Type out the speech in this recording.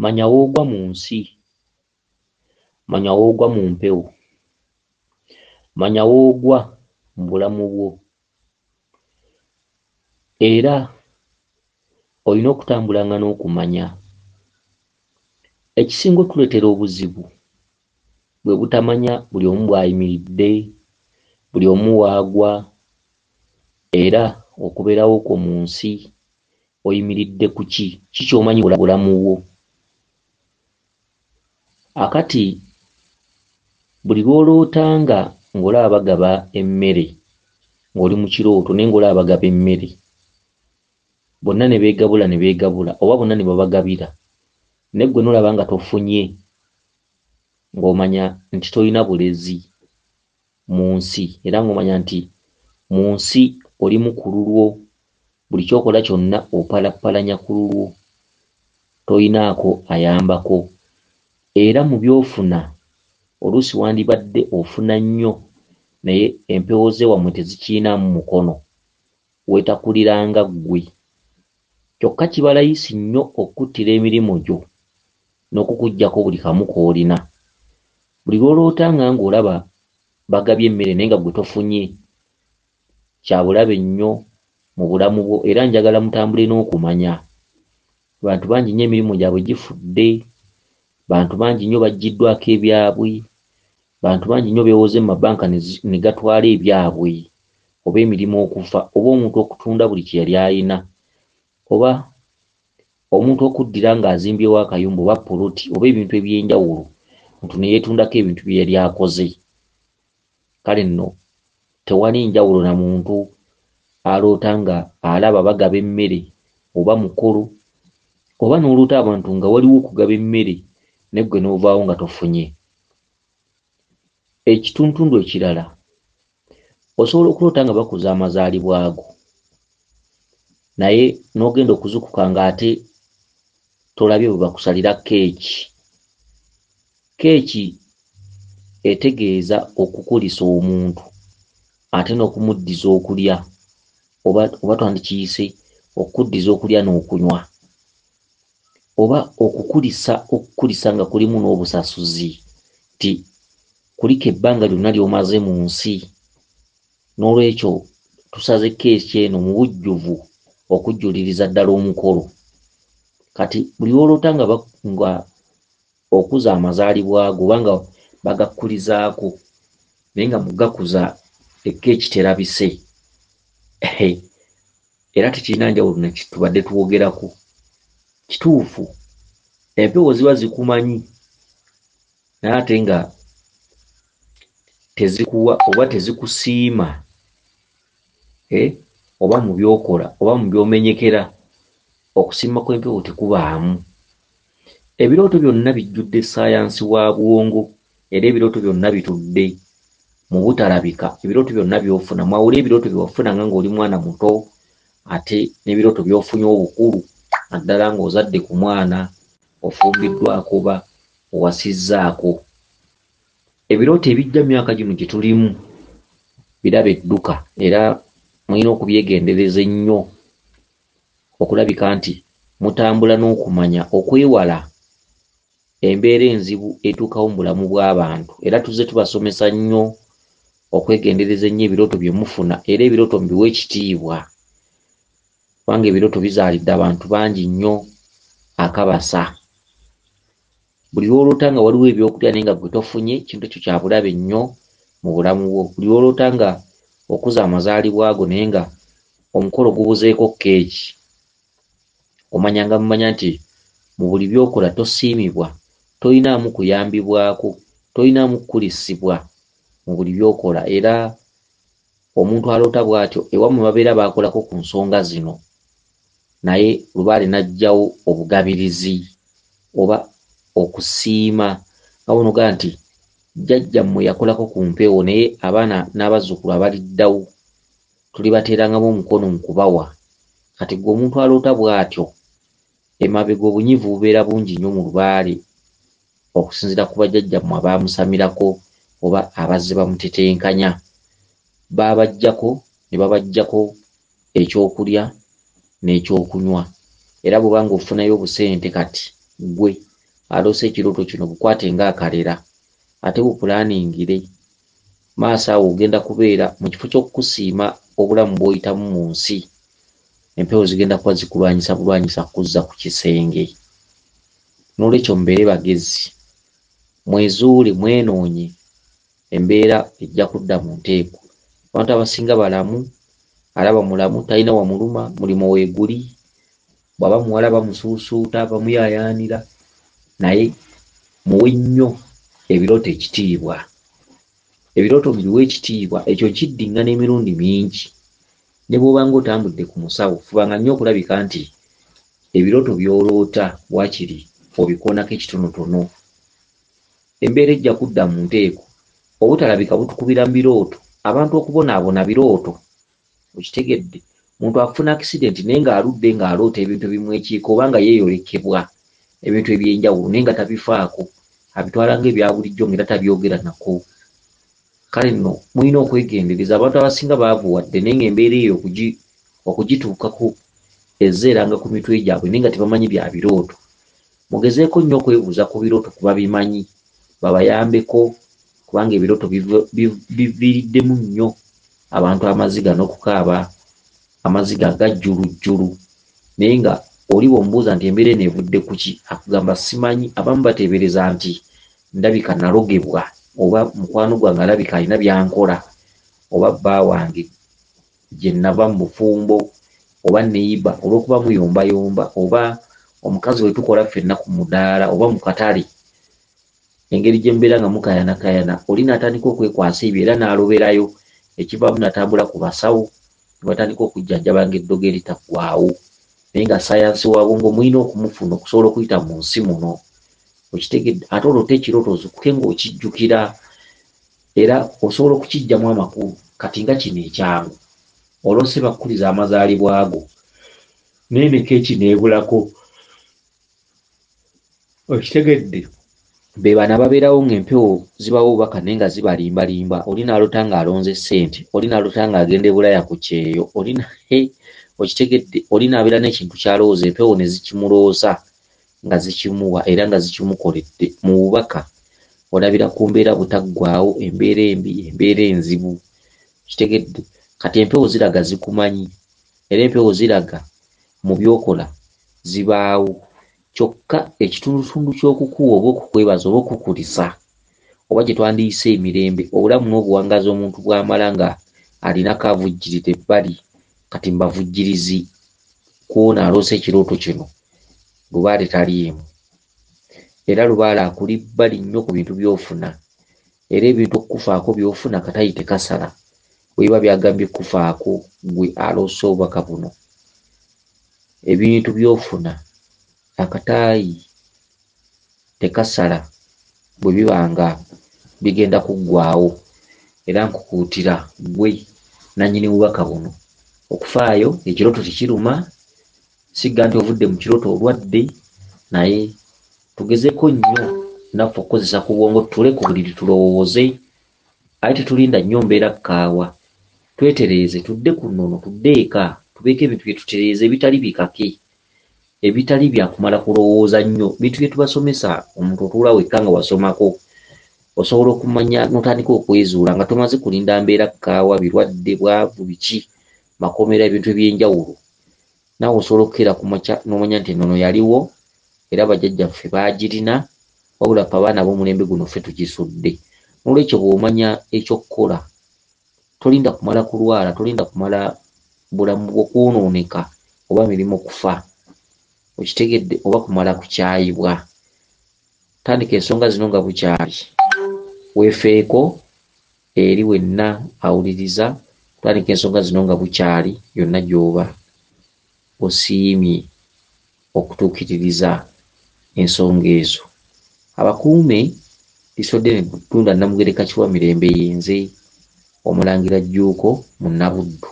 Manya wogwa munsi, manya wogwa mu mpewo, manya wogwa mu bulamu bwo, era olina okutambulanga n'okumanya. Ekisinga okutuleetera obuzibu bwe butamanya buli omu bw'ayimiridde, buli omu waagwa, era okubeerawo kwo mu nsi oyimiridde ku ki ky'omanyi bulamu bwo. Akati buli lw'olootanga ng'olaba bagaba emmere ng'oli mu kirooto naye ng'olaba bagaba emmere, bonna ne beegabula oba bonna ne babagabira, naye ggwe n'olaba nga tofunye, ng'omanya nti tolina bulezi mu nsi, era ng'omanya nti mu nsi olimu ku lulwo, buli ky'okola kyonna opalappalanya ku lulwo, toyinaako ayambako, era mu by'ofuna oluusi wandibadde ofuna nnyo naye empewo ze wammwe tezikiinaamu mukono, weetakuliranga ggwe. Kyokka kiba layisi nnyo okuttira emirimu gyo n'okukuggyako buli kamu k'olina. Buli lw'olootanga ng'olaba bagabye emmere naye nga ggwe tofunye, kya bulabe nnyo mu bulamu bwo, era njagala mutambule n'okumanya. Bantu bangi nnyo emirimu gyabwe gifudde, bantu bangi nnyo baggiddwako ebyabwe, bantu bangi nnyo beewoze mu mabanka ne gatwala ebyabwe, oba emirimu okufa, oba omuntu okutunda buli kye yali ayina, oba omuntu okuddira ng'azimbyewo akayumba oba poloti oba ebintu eby'enjawulo, omuntu ne yeetundako ebintu bye yali akoze. Kale nno tewali njawulo na muntu aloota nga alaba bagaba emmere oba mukolo, oba n'oloota abantu nga waliwo okugaba emmere ne ggwe n'ovaawo nga tofunye. Ekituntundu ekirala, osobola okuloota nga bakuza amazaalibwa go naye n'ogenda okuzukuka ng'ate tolabye bwe bakusalira keeki. Keeki etegeeza okukulisa omuntu ate n'okumuddiza okulya, oba twandikiyise okukuddiza okulya n'okunywa, oba okukulisa nga kulimu n'obusasuzi, ti kuliko ebbanga lyonna ly'omaze mu nsi. N'olwekyo tusaze keeki eno mu bujjuvu okujjuliriza ddala omukolo. Kati buli lw'oloota nga okuza amazaalibwa go oba nga bagakkulizaako naye nga mu gakuza ekkeeki terabise, era tekirina njawulo ne tubadde tuwogerako. Kituufu empewo ziba zikumanyi naye ate nga tezikuwa oba tezikusiima, oba mu by'okola oba mu by'omenyekera, okusiima kw'empewo tekubaamu. Ebirooto byonna bijjudde ssaayansi wa bwongo, era ebirooto byonna bitudde mu butalabika. Ebirooto byonna by'ofuna, mwawule ebirooto byewafunanga ng'oli mwana muto ate n'ebirooto by'ofunye obukulu, naddala ng'ozadde ku mwana, ofumbiddwako oba owasizzaako. Ebirooto ebijja myaka gino gye tulimu biraba edduka, era mulina okubyegendereza ennyo okulabika nti mutambula n'okumanya okwewala embeera enzibu etuukawo mu bulamu bw'abantu. Era tuzze tubasomesa nnyo okwegendereza ennyo ebirooto bye mufuna, era ebirooto mbiwe ekitiibwa, kubanga ebirooto bizaalidde abantu bangi nnyo akabasa. Buli lw'oloota nga waliwo ebyokulya naye nga ggwe tofunye, kintu ekyo kya bulabe nnyo mu bulamu bwo. Buli lw'oloota nga okuza amazaalibwa go naye nga omukolo gubuzeeko keeki, omanyanga mumanya nti mu buli by'okola tosiimibwa, toyinaamu kuyambibwako, toyinaamu kukulisibwa mu buli by'okola. Era omuntu aloota bw'atyo ewammwe babeera baakolako ku nsonga zino, naye lubaale n'aggyawo obugabirizi oba okusiima, nga bonoga nti jjajjammwe yakolako ku mpewo naye abaana n'abazzukulu abaliddawo tulibateerangamu omukono mu kubawa. Kati gwe omuntu aloota bw'atyo, emabega obunyivu bubeera bungi nnyo mu lubaale, okusinziira ku bajjajjammwe abaamusamirako oba abazze bamutetenkanya. Baabaggyako ne babaggyako ekyokulya n'ekyokunywa, era bw'oba nga ofunayo obusente kati gwe aloose ekirooto kino bukwate ng'akalera ate bupulaaningire maaso awo ogenda kubeera mu kifo ky'okukusiima obulamu bw'oyitamu mu nsi. Empewo zigenda kuba zikulwanyisa kuzza ku kisenge. N'olwekyo mubeere bagezi, mwezuule, mwenoonye, embeera ejja kudda mu nteeko. Abantu abasinga balamu, alaba mulamu talina wamuluma, mulimo weeguli, bw'aba muwala bamusuusuuta bamuyaayaanira, naye muwe nnyo ebirooto ekitiibwa. Ebirooto biwe ekitiibwa, ekyo kiddingana emirundi mingi. Ne bw'obanga otambudde ku musawo, fubanga nnyo okulabika nti ebirooto by'oloota waakiri obikoonako ekitonotono. Embeera ejja kudda mu nteeko, obutalabika butukubira mu birooto, abantu okubonaabona birooto. Okitegedde, muntu akufuna akisidenti naye ng'aludde ng'aloota ebintu ebimwekiika oba nga yeeyolekebwa ebintu eby'enjawulo naye nga tabifaako, abitwala ng'ebya bulijjo ng'era tabyogera nako. Kale nno mulina okwegendereza. Abantu abasinga baavuwadde naye ng'embeera eyo okugituukako ezza eranga ku mitwe gyabwe naye nga tebamanyi bya birooto. Mugezeeko nnyo okwebuuza ku birooto ku babimanyi, babayambeko, kubanga ebirooto biviiriddemu nnyo abantu amaziga n'okukaaba, amaziga agajjulujjulu. Naye nga oli bw'omubuuza nti embeera eno evudde ku ki, akugamba simanyi. Abamu bateebereza nti ndabika nalogebwa, oba mukwano gwange alabika alina byankola, oba bba wange gye nava mu bufumbo, oba neyiba olw'okuba muyombayomba, oba omukazi we tukola ffenna ku mudaala oba mu katale. Engeri gye mbeera nga mukayanakayana, oli n'atandika okwekwasa ebyo era n'aloberayo, ekivaamu n'atambula ku basawo ne batandika okujjanjaba ng'eddogo eritaggwaawo. Naye nga sayansi wa bwongo mulina okumufuna okusobola okuyita mu nsi muno. Okitegedde, ate olwota ekirooto ozikuke ng'okijjukira era osobola okukiggyamu amakulu. Kati nga kino ekyangu, olwose bakkuliza amazaalibwa ago naye ne keeki neebulako. Okitegedde, be bana babeerawo ng'empewo zibawo obubaka naye nga zibalimbalimba. Oli n'alota ng'alonze ssente, oli n'alota ng'agenda e Bulaya ku kyeyo, okitegedde, oli n'abeera n'ekintu ky'alowooza, empewo ne zikimulooza nga zikimuwa era nga zikimukoledde. Mu bubaka olabira ku mbeera butaggwaawo, embeera embi, embeera enzibu. Kitegedde, kati empewo ziraga zikumanyi era empewo ziraga mu by'okola zibaawo. Kyokka ekitundutundu ky'okukuwa oba okukwebaza oba okukulisa oba gye twandiyise emirembe, obulamu n'obuwangazi omuntu bw'amala nga alinako avujjirira ebbali. Kati mbavujjirizi kw'ono aloose ekirooto kino, lubaale taliimu era lubaale akuli bbali nnyo ku bintu by'ofuna, era ebintu okukufaako by'ofuna katayi tekasala. Bwe biba byagambye kufaako gwe aloose obubaka buno, ebintu by'ofuna akataayi tekasala bwe bibanga bigenda kuggwaawo. Era nkukuutira gwe nannyini bubaka buno okufaayo. Ekirooto tekiruma, sigga nti ovudde mu kirooto olwadde, naye tugezeeko nnyo naffe okukozesa ku bwongo, tutule ku buliri tulowooze. Aye tetulinda nnyo mbeera kaawa, twetereeze, tudde ku nnono, tudde eka, tubeeko ebintu bye tutereeze ebitali bikake, ebitali byakumala kulowooza nnyo. Bintu bye tubasomesa, omuntu otuula wekka nga wasomako, osobola okumanya n'otandika okwezuula nga tomaze kulinda mbeera kaawa, birwadde, bwavu, biki, makomera, ebintu eby'enjawulo. Naawe osobola okukeera ku makya n'omanya nti ennono yaliwo era bajjajjaffe baagirina, wabula ffe abaana b'omulembe guno ffe tugisudde. N'olwekyo bw'omanya ekyokkola, tolinda kumala kulwala, tolinda kumala bulamu bw'okwonooneka oba mirimu okufa. Okitegedde, oba kumala kukyayibwa. Tandika ensonga zino nga bukyali, weefeeko eri wenna awuliriza. Tandika ensonga zino nga bukyali yonna gy'oba osiimye okutuukiririza ensonga ezo. Abakuume lisodde ne ttunda Namugereka Kiwa Mirembe yenze Omulangira Jjuuko Munabuddu.